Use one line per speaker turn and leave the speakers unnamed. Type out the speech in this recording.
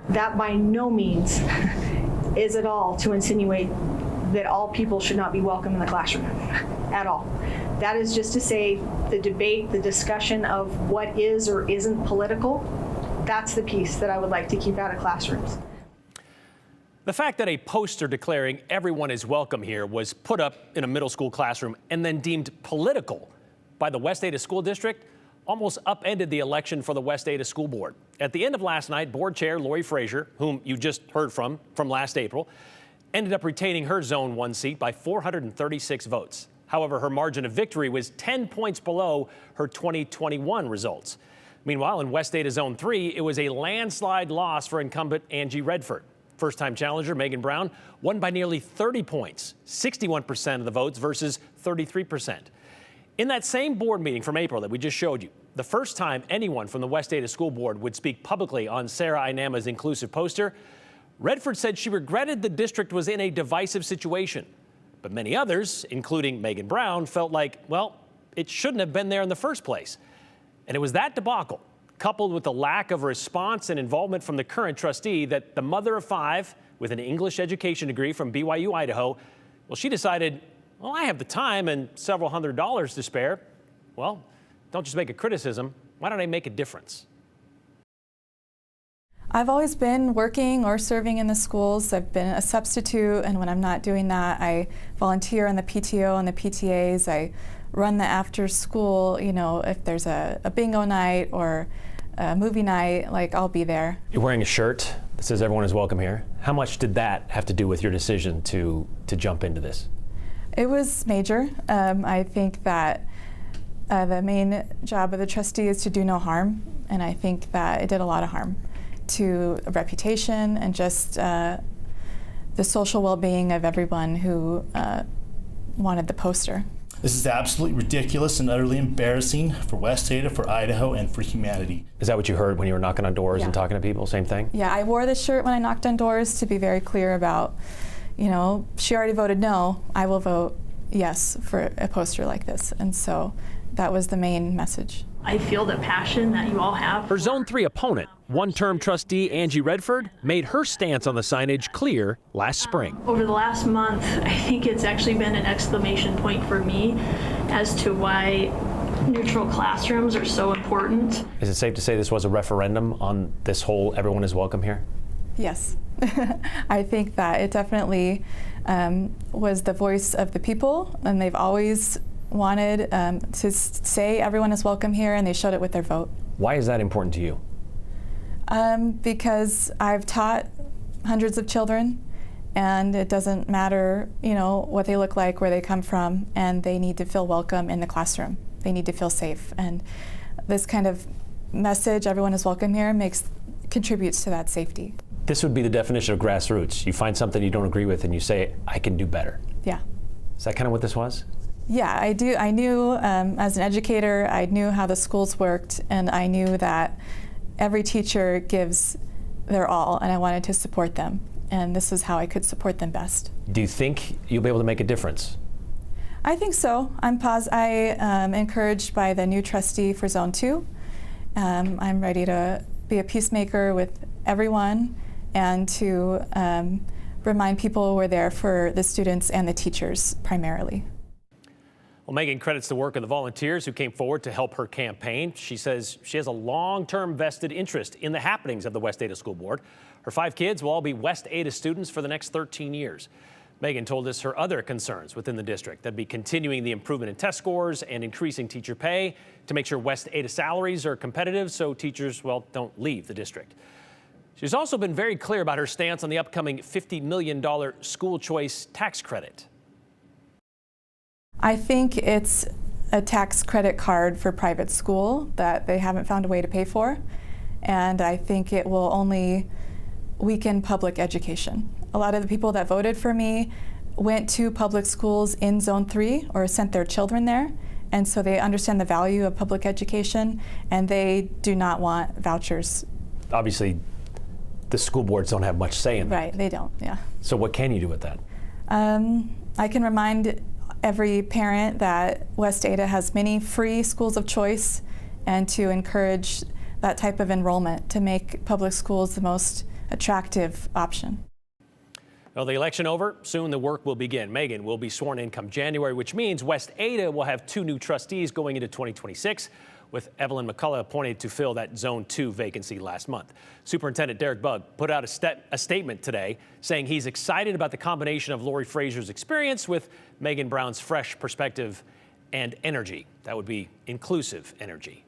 That by no means is at all to insinuate that all people should not be welcome in the classroom at all. That is just to say the debate, the discussion of what is or isn't political, that's the piece that I would like to keep out of classrooms.
The fact that a poster declaring everyone is welcome here was put up in a middle school classroom and then deemed political by the West Ada School District almost upended the election for the West Ada School Board. At the end of last night, Board Chair Lori Frazier, whom you just heard from last April, ended up retaining her Zone 1 seat by 436 votes. However, her margin of victory was 10 points below her 2021 results. Meanwhile, in West Ada Zone 3, it was a landslide loss for incumbent Angie Redford. First-time challenger Megan Brown won by nearly 30 points, 61% of the votes versus 33%. In that same board meeting from April that we just showed you, the first time anyone from the West Ada School Board would speak publicly on Sarah Inama's inclusive poster, Redford said she regretted the district was in a divisive situation. But many others, including Megan Brown, felt like, well, it shouldn't have been there in the first place. And it was that debacle, coupled with the lack of response and involvement from the current trustee, that the mother of 5 with an English education degree from BYU, Idaho, well, she decided, well, I have the time and several $100s to spare. Well, don't just make a criticism. Why don't I make a difference?
I've always been working or serving in the schools. I've been a substitute, and when I'm not doing that, I volunteer in the PTO and the PTAs. I run the after school, if there's a bingo night or a movie night, I'll be there.
You're wearing a shirt that says everyone is welcome here. How much did that have to do with your decision to jump into this?
It was major. I think that the main job of the trustee is to do no harm, and I think that it did a lot of harm to a reputation and just the social well-being of everyone who wanted the poster.
This is absolutely ridiculous and utterly embarrassing for West Ada, for Idaho, and for humanity.
Is that what you heard when you were knocking on doors and talking to people? Same thing?
Yeah, I wore this shirt when I knocked on doors to be very clear about, she already voted no, I will vote yes for a poster like this. And so that was the main message.
I feel the passion that you all have.
Her Zone 3 opponent, one-term trustee Angie Redford, made her stance on the signage clear last spring.
Over the last month, I think it's actually been an exclamation point for me as to why neutral classrooms are so important.
Is it safe to say this was a referendum on this whole everyone is welcome here?
Yes. I think that it definitely was the voice of the people, and they've always wanted to say everyone is welcome here, and they showed it with their vote.
Why is that important to you?
Because I've taught hundreds of children, and it doesn't matter, what they look like, where they come from, and they need to feel welcome in the classroom. They need to feel safe, and this kind of message, everyone is welcome here, contributes to that safety.
This would be the definition of grassroots. You find something you don't agree with, and you say, I can do better.
Yeah.
Is that kind of what this was?
Yeah, I do. I knew as an educator, I knew how the schools worked, and I knew that every teacher gives their all, and I wanted to support them, and this is how I could support them best.
Do you think you'll be able to make a difference?
I think so. I am encouraged by the new trustee for Zone 2. I'm ready to be a peacemaker with everyone and to remind people we're there for the students and the teachers primarily.
Well, Megan credits the work of the volunteers who came forward to help her campaign. She says she has a long-term vested interest in the happenings of the West Ada School Board. Her 5 kids will all be West Ada students for the next 13 years. Megan told us her other concerns within the district. That'd be continuing the improvement in test scores and increasing teacher pay to make sure West Ada salaries are competitive so teachers, well, don't leave the district. She's also been very clear about her stance on the upcoming $50 million school choice tax credit.
I think it's a tax credit card for private school that they haven't found a way to pay for, and I think it will only weaken public education. A lot of the people that voted for me went to public schools in Zone 3 or sent their children there, and so they understand the value of public education, and they do not want vouchers.
Obviously, the school boards don't have much say in that.
Right, they don't, yeah.
So what can you do with that?
I can remind every parent that West Ada has many free schools of choice, and to encourage that type of enrollment to make public schools the most attractive option.
Well, the election over, soon the work will begin. Megan will be sworn in come January, which means West Ada will have 2 new trustees going into 2026, with Evelyn McCullough appointed to fill that Zone 2 vacancy last month. Superintendent Derek Bugg put out a statement today saying he's excited about the combination of Lori Fraser's experience with Megan Brown's fresh perspective and energy. That would be inclusive energy.